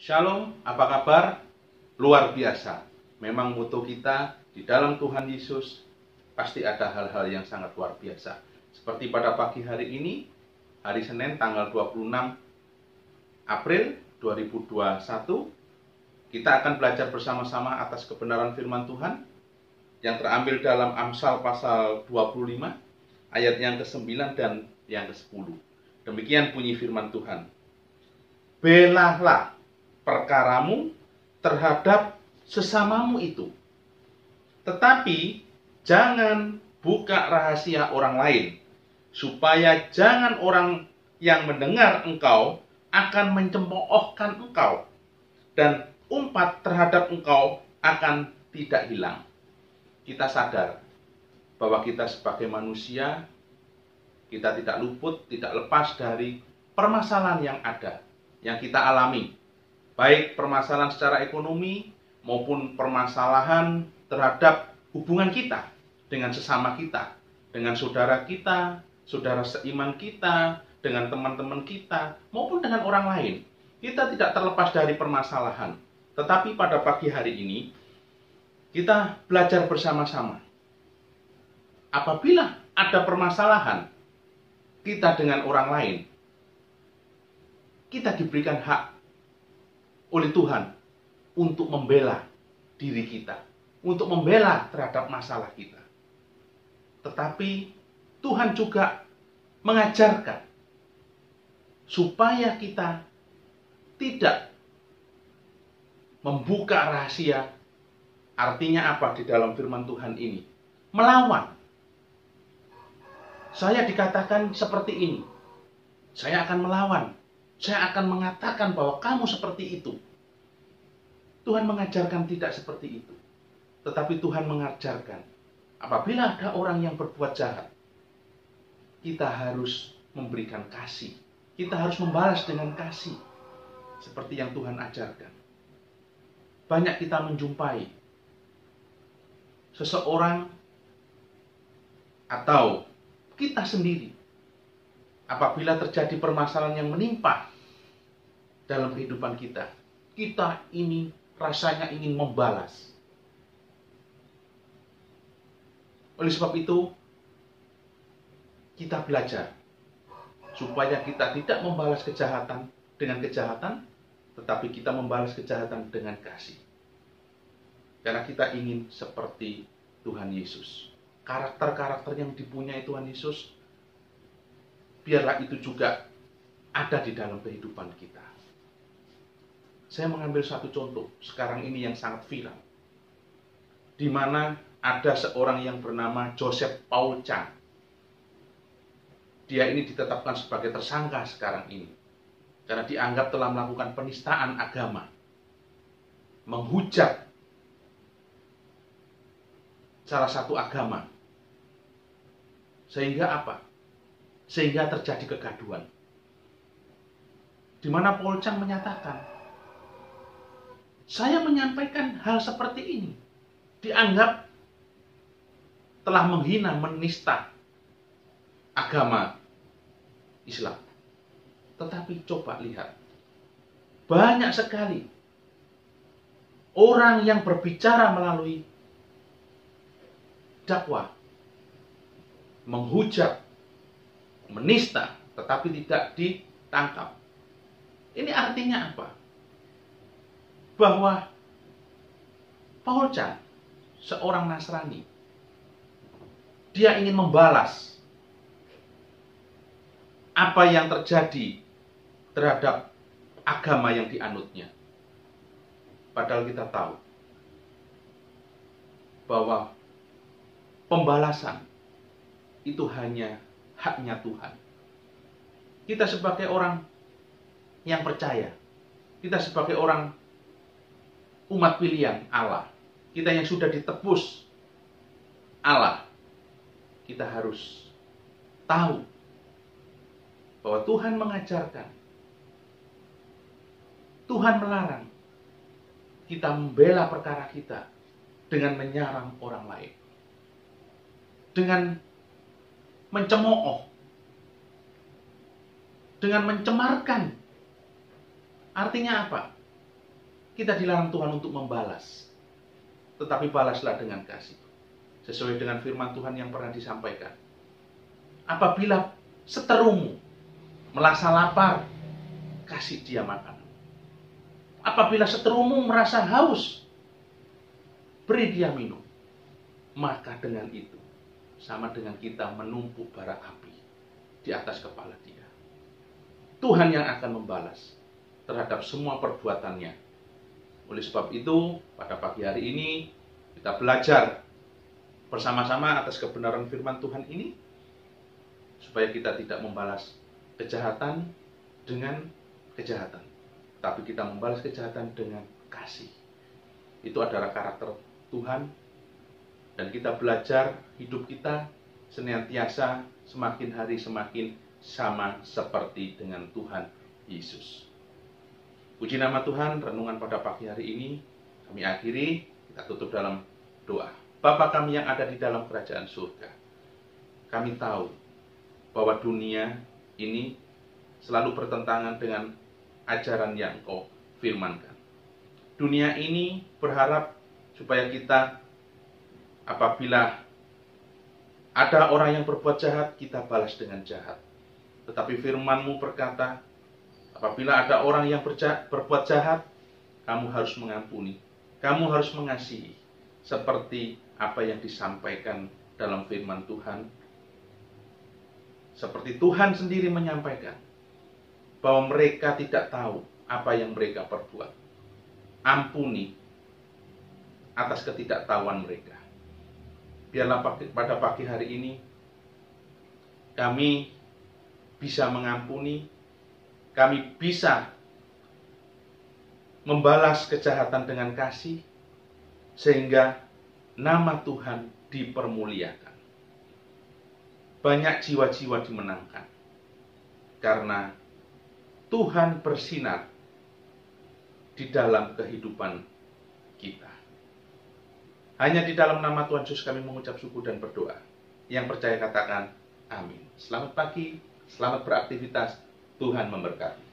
Shalom, apa kabar? Luar biasa. Memang moto kita di dalam Tuhan Yesus pasti ada hal-hal yang sangat luar biasa. Seperti pada pagi hari ini, hari Senin tanggal 26 April 2021, kita akan belajar bersama-sama atas kebenaran firman Tuhan yang terambil dalam Amsal pasal 25 ayat yang ke-9 dan yang ke-10. Demikian bunyi firman Tuhan. Belalah perkaramu terhadap sesamamu itu, tetapi jangan buka rahasia orang lain, supaya jangan orang yang mendengar engkau akan mencemoohkan engkau, dan umpat terhadap engkau akan tidak hilang. Kita sadar bahwa kita sebagai manusia, kita tidak luput, tidak lepas dari permasalahan yang ada, yang kita alami. Baik permasalahan secara ekonomi maupun permasalahan terhadap hubungan kita dengan sesama kita, dengan saudara kita, saudara seiman kita, dengan teman-teman kita, maupun dengan orang lain. Kita tidak terlepas dari permasalahan. Tetapi pada pagi hari ini, kita belajar bersama-sama. Apabila ada permasalahan kita dengan orang lain, kita diberikan hak oleh Tuhan untuk membela diri kita, untuk membela terhadap masalah kita. Tetapi Tuhan juga mengajarkan supaya kita tidak membuka rahasia. Artinya apa di dalam firman Tuhan ini? Melawan. Saya dikatakan seperti ini, saya akan melawan. Saya akan mengatakan bahwa kamu seperti itu. Tuhan mengajarkan tidak seperti itu. Tetapi Tuhan mengajarkan, apabila ada orang yang berbuat jahat, kita harus memberikan kasih. Kita harus membalas dengan kasih. Seperti yang Tuhan ajarkan. Banyak kita menjumpai seseorang atau kita sendiri, apabila terjadi permasalahan yang menimpa dalam kehidupan kita, kita ini rasanya ingin membalas. Oleh sebab itu, kita belajar supaya kita tidak membalas kejahatan dengan kejahatan, tetapi kita membalas kejahatan dengan kasih. Karena kita ingin seperti Tuhan Yesus. Karakter-karakter yang dipunyai Tuhan Yesus, biarlah itu juga ada di dalam kehidupan kita. Saya mengambil satu contoh sekarang ini yang sangat viral, di mana ada seorang yang bernama Joseph Paul Chang. Dia ini ditetapkan sebagai tersangka sekarang ini karena dianggap telah melakukan penistaan agama, menghujat salah satu agama. Sehingga apa? Sehingga terjadi kegaduhan. Di mana Paul Chang menyatakan, saya menyampaikan hal seperti ini, dianggap telah menghina, menista agama Islam. Tetapi coba lihat, banyak sekali orang yang berbicara melalui dakwah, menghujat, menista, tetapi tidak ditangkap. Ini artinya apa? Bahwa Paul Chang, seorang Nasrani, dia ingin membalas apa yang terjadi terhadap agama yang dianutnya. Padahal kita tahu bahwa pembalasan itu hanya haknya Tuhan. Kita sebagai orang yang percaya, kita sebagai orang umat pilihan Allah, kita yang sudah ditebus Allah, kita harus tahu bahwa Tuhan mengajarkan, Tuhan melarang kita membela perkara kita dengan menyerang orang lain, dengan mencemooh, dengan mencemarkan. Artinya apa? Kita dilarang Tuhan untuk membalas. Tetapi balaslah dengan kasih. Sesuai dengan firman Tuhan yang pernah disampaikan. Apabila seterumu merasa lapar, kasih dia makan. Apabila seterumu merasa haus, beri dia minum. Maka dengan itu, sama dengan kita menumpuk bara api di atas kepala dia. Tuhan yang akan membalas terhadap semua perbuatannya. Oleh sebab itu, pada pagi hari ini, kita belajar bersama-sama atas kebenaran firman Tuhan ini, supaya kita tidak membalas kejahatan dengan kejahatan, tapi kita membalas kejahatan dengan kasih. Itu adalah karakter Tuhan, dan kita belajar hidup kita senantiasa semakin hari semakin sama seperti dengan Tuhan Yesus. Puji nama Tuhan, renungan pada pagi hari ini kami akhiri, kita tutup dalam doa. Bapa kami yang ada di dalam kerajaan surga, kami tahu bahwa dunia ini selalu bertentangan dengan ajaran yang Engkau firmankan. Dunia ini berharap supaya kita, apabila ada orang yang berbuat jahat, kita balas dengan jahat. Tetapi firman-Mu berkata, apabila ada orang yang berbuat jahat, kamu harus mengampuni, kamu harus mengasihi, seperti apa yang disampaikan dalam firman Tuhan. Seperti Tuhan sendiri menyampaikan bahwa mereka tidak tahu apa yang mereka perbuat. Ampuni atas ketidaktahuan mereka. Biarlah pada pagi hari ini kami bisa mengampuni, kami bisa membalas kejahatan dengan kasih, sehingga nama Tuhan dipermuliakan. Banyak jiwa-jiwa dimenangkan karena Tuhan bersinar di dalam kehidupan kita. Hanya di dalam nama Tuhan Yesus kami mengucap syukur dan berdoa. Yang percaya katakan amin. Selamat pagi, selamat beraktivitas, Tuhan memberkati.